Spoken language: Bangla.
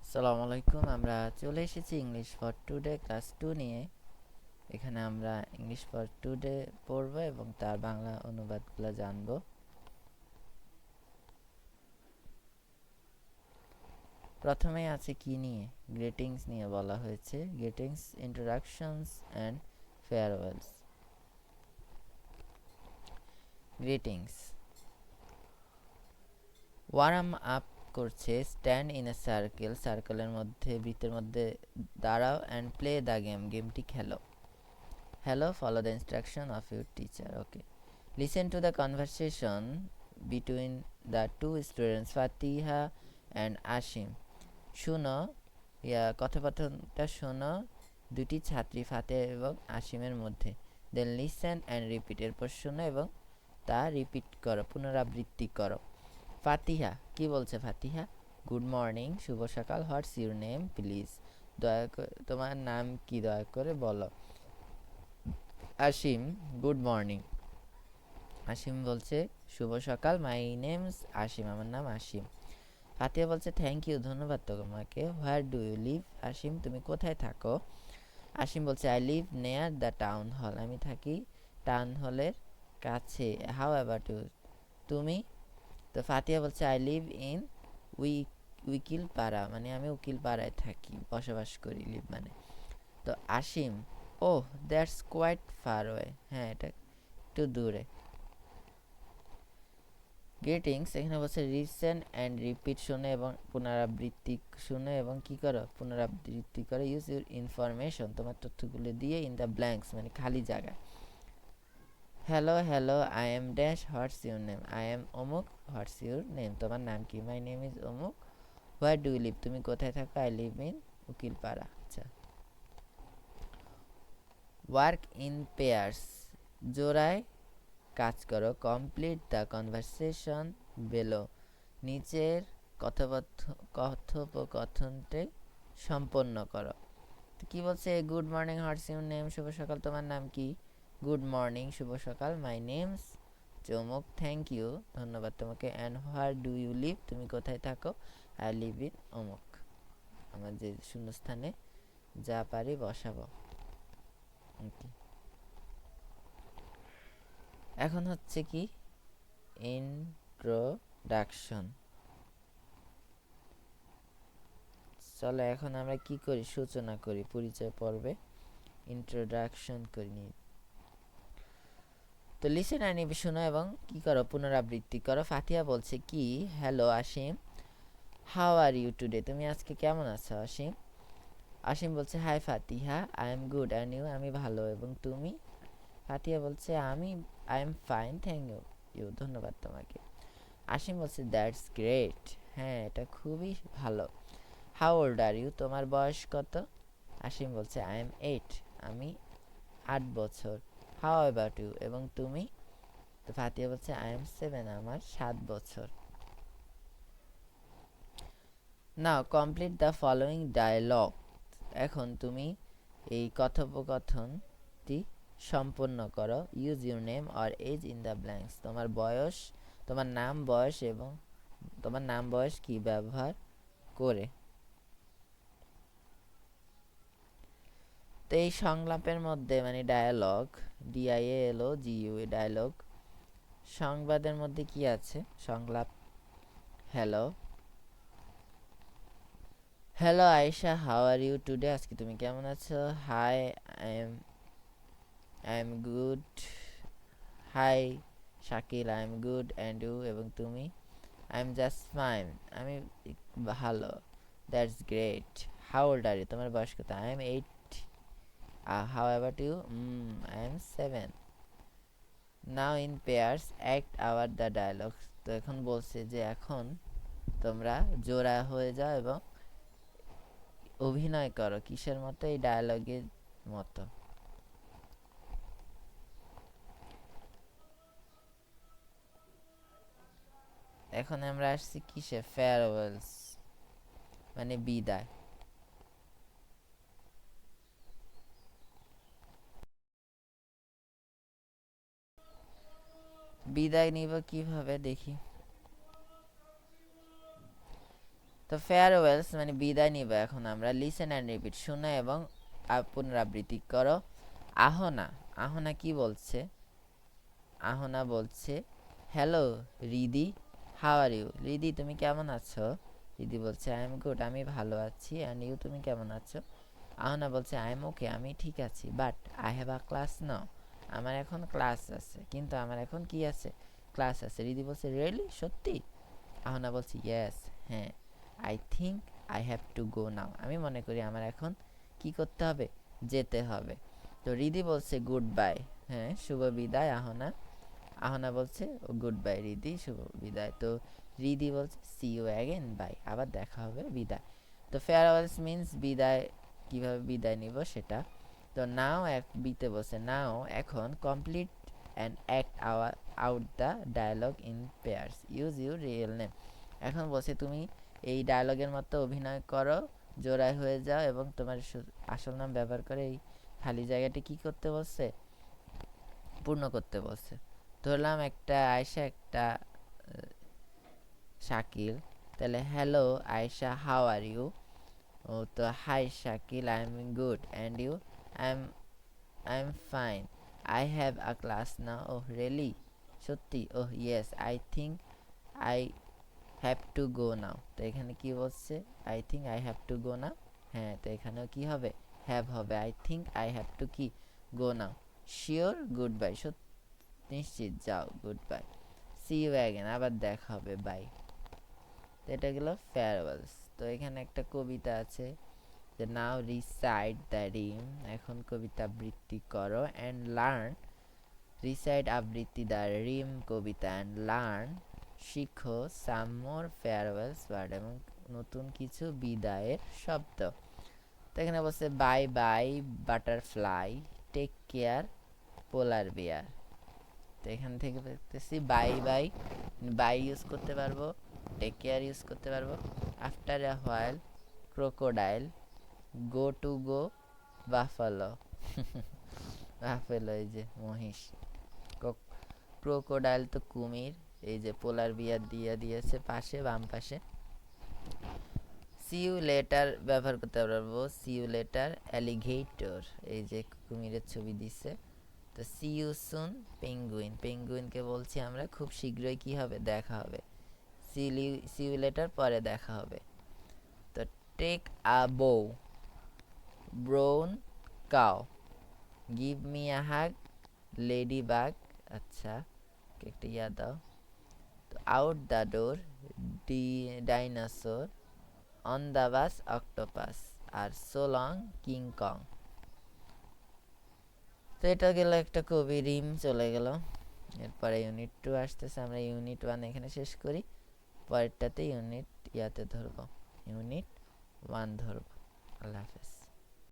আসসালামু আলাইকুম। আমরা চলে এসেছি ইংলিশ ফর টুডে ক্লাস 2 নিয়ে। এখানে আমরা ইংলিশ ফর টুডে পড়ব এবং তার বাংলা অনুবাদগুলো জানব। প্রথমে আছে কি নিয়ে? গ্রিটিংস নিয়ে বলা হয়েছে। Greetings, introductions and farewells. Greetings, warm up করছে। স্ট্যান্ড ইন এ সার্কেল, সার্কেলের মধ্যে, বৃত্তের মধ্যে দাঁড়াও। অ্যান্ড প্লে দ্য গেম, গেমটি খেলো। Hello, follow the instruction of your teacher. Okay. Listen to the conversation between the two students, Fatiha and Ashim. শুনো, কথোপকথনটা শোনো দুটি ছাত্রী ফাতিহা এবং আশিমের মধ্যে। দেন লিসেন অ্যান্ড রিপিট, এরপর শোনো এবং তা রিপিট করো, পুনরাবৃত্তি করো। ফাতিহা কি বলছে? ফাতিহা, গুড মর্নিং, শুভ সকাল। হোয়াটস ইউর নেম প্লিজ, দয়া করে তোমার নাম কি, দয়া করে বলো। Asim, good morning. আসিম বলছে শুভ সকাল। মাই নেমস আসিম, আমার নাম আসিম। ফাতিহা বলছে থ্যাংক ইউ, ধন্যবাদ তোমাকে। Where do you live? Asim, তুমি কোথায় থাকো? আসিম বলছে I live near the town hall, আমি থাকি টাউন হলের কাছে। How about you? তুমি? তো ফাতিহা বলছে আই লিভ ইন উই উকিল পাড়া, মানে আমি উকিল পাড়ায় থাকি, বসবাস করি। লিভ মানে। তো আসিম, ওহ দ্যাটস কোয়াইট ফার ওয়ে, হ্যাঁ এটা একটু দূরে। গ্রিটিংস, এখানে বলছে রিসেন্ট অ্যান্ড রিপিট, শুনে এবং পুনরাবৃত্তি, শুনে এবং কি করো, পুনরাবৃত্তি করো। ইউজ ইউর ইনফরমেশন, তোমার তথ্যগুলো দিয়ে। ইন দ্য ব্ল্যাঙ্কস মানে খালি জায়গা। Hello hello, I am dash, what's your name? I am অমুক, হোয়াটস ইউর নেম? তোমার নাম কি? মাই নেম ইজ অমুক। Where do you live? তুমি কোথায় থাকো? I live in Ukilpara. আচ্ছা। ওয়ার্ক ইন পেয়ার্স, জোড়ায় কাজ করো। কমপ্লিট দ্য কনভারসেশন বেলো, নিচের কথোপকথনটি সম্পন্ন করো। তো কি বলছে? Good morning, what's your name? শুভ সকাল, তোমার নাম কি? গুড মর্নিং, শুভ সকাল। My name's Chamak, thank you, ধন্যবাদ তোমাকে। And where do you live? তুমি কোথায় থাকো? আই লিভ ইন অমুক। আমার যে শূন্যস্থানে যা পারি বসাবো। ওকে। এখন হচ্ছে কি ইন্ট্রোডাকশন। চলো এখন আমরা কি করি, সূচনা করি, পরিচয় পর্বে ইন্ট্রোডাকশন করি নি। তো লিসেন আর নিবে, শোনো এবং কি করো, পুনরাবৃত্তি করো। ফাতিহা বলছে কি, hello Asim, how are you today? তুমি আজকে কেমন আছো আসিম? আসিম বলছে hi Fatiha, I am good and you? আমি ভালো, এবং তুমি? ফাতিহা বলছে I am fine, thank you, ধন্যবাদ তোমাকে। আসিম বলছে দ্যাটস গ্রেট, হ্যাঁ এটা খুবই ভালো। How old are you? তোমার বয়স কত? আসিম বলছে আই এম 8, আমি 8 বছর। How about you? এবং তুমি? তো ফাতিহা বলছে আই এম 7, আমার 7 বছর। Now complete the following dialogue, এখন তুমি এই কথোপকথনটি সম্পন্ন করো। Use your name or age in the blanks, তোমার বয়স, তোমার নাম, বয়স এবং তোমার নাম বয়স কি ব্যবহার করে। তো এই সংলাপের মধ্যে মানে ডায়ালগ, DIALOGU, ডায়ালগ, সংবাদের মধ্যে কি আছে? সংলাপ, hello hello Ayesha, how are you today? আজকে তুমি কেমন আছো? Hi, I am good. Hi Shakil, I am good and you? এবং তুমি? আই এম জাস্ট ফাইন, আমি ভালো। That's great. How old are you? তোমার বয়স কত? I am 8। How about you? I am 7। Now in pairs act out the dialogue, তো এখন বলছে যে এখন তোমরা জোড়া হয়ে যাও এবং অভিনয় করো। কিসের মতো? এই ডায়ালগের মতো। এখন আমরা আসছি কিসে? ফেয়ারওয়েলস মানে বিদায়। বিদায় নিব কিভাবে দেখি। তো ফেয়ারওয়েলস মানে বিদায় নিব এখন আমরা। লিসেন অ্যান্ড রিপিট, শোনো এবং পুনরাবৃত্তি করো। আহনা, আহনা কি বলছে? আহনা বলছে hello Riddhi, how are you? Riddhi তুমি কেমন আছো? রিদি বলছে আই এম গুড, আমি ভালো আছি। অ্যান্ড ইউ, তুমি কেমন আছো? আহনা বলছে আই এম ওকে, আমি ঠিক আছি। But I have a class now, আমার এখন ক্লাস আছে। কিন্তু আমার এখন কি আছে? ক্লাস আছে। রিদি বলছে রিয়েলি, সত্যি? আহনা বলছে ইয়েস, হ্যাঁ। I think I have to go now, আমি মনে করি আমার এখন কি করতে হবে? যেতে হবে। তো রিদি বলছে গুড বাই, হ্যাঁ শুভ বিদায় আহনা। আহনা বলছে ও গুড বাই রিদি, শুভ বিদায়। তো রিদি বলছে সি ইউ অ্যাগেন, বাই, আবার দেখা হবে, বিদায়। তো ফেয়ারওয়েলস মিন্স বিদায়, কিভাবে বিদায় নিব সেটা। তো নাও বিতে বলছে নাও এখন, complete and act out the dialogue in pairs, use your real name. এখন বলছে তুমি এই ডায়লগের মতো অভিনয় করো, জোড়ায় হয়ে যাও এবং তোমার আসল নাম ব্যবহার করে এই খালি জায়গাটি কি করতে বলছে? পূর্ণ করতে বলছে। ধরলাম একটা আয়শা, একটা শাকিল। তাহলে hello Ayesha, how are you? ও তো hi Shakil, I am good. And you? I am I am fine. I have a class now. Oh really, সত্যি? Oh yes, I think I have to go now. তো এখানে কি বলছে? I think I have to go now. হ্যাঁ, তো এখানেও কি হবে? হ্যাভ হবে। I think I have to কি? Go now. Sure, good bye, নিশ্চিত, যাও, goodbye. See you again, আবার দেখা হবে, বাই। তো এটা গেল ফেয়ারওয়েলস। তো এখানে একটা কবিতা আছে যে নাও রিসাইট দ্য রিম, এখন কবিতা আবৃত্তি করো। অ্যান্ড লার্ন, রিসাইট আবৃত্তি দ্য রিম কবিতা। অ্যান্ড লার্ন, শিখো। সাম মোর ফেয়ারওয়েলস ওয়ার্ড, এবং নতুন কিছু বিদায়ের শব্দ। তো এখানে বলছে bye bye butterfly, take care polar bear. তো এখান থেকে দেখতেছি বাই বাই, বাই ইউজ করতে পারবো, টেক কেয়ার ইউজ করতে পারবো। After a while, crocodile, go to go, buffalo. Buffalo এই যে মহিষ, ক্রোকোডাইল তো কুমির, এই যে পোলার বিয়ার দিয়ে দিয়েছে পাশে, বাম পাশে। সি ইউ লেটার ব্যবহার করতে পারবো, সি ইউ লেটার। অ্যালিগেটর, এই যে কুমিরের ছবি দিছে। তো সি ইউ সুন, পেঙ্গুইন, পেঙ্গুইনকে বলছি আমরা খুব শীঘ্রই কি হবে? দেখা হবে। সি ইউ লেটার, পরে দেখা হবে। তো take a bow, brown cow, give me a hug, ladybug. আচ্ছা, একটা ইয়া দাও। তো out the door, dinosaur, on the bus, octopus, আর সো লং, কিং কং। তো এটা গেল একটা কবি রিম, চলে গেল। এরপরে ইউনিট 2 আসতেছে, আমরা ইউনিট 1 এখানে শেষ করি, পরেরটাতে ইউনিট ইয়াতে ধরবো, ইউনিট 1 ধরবো। আল্লাহ হাফেজ।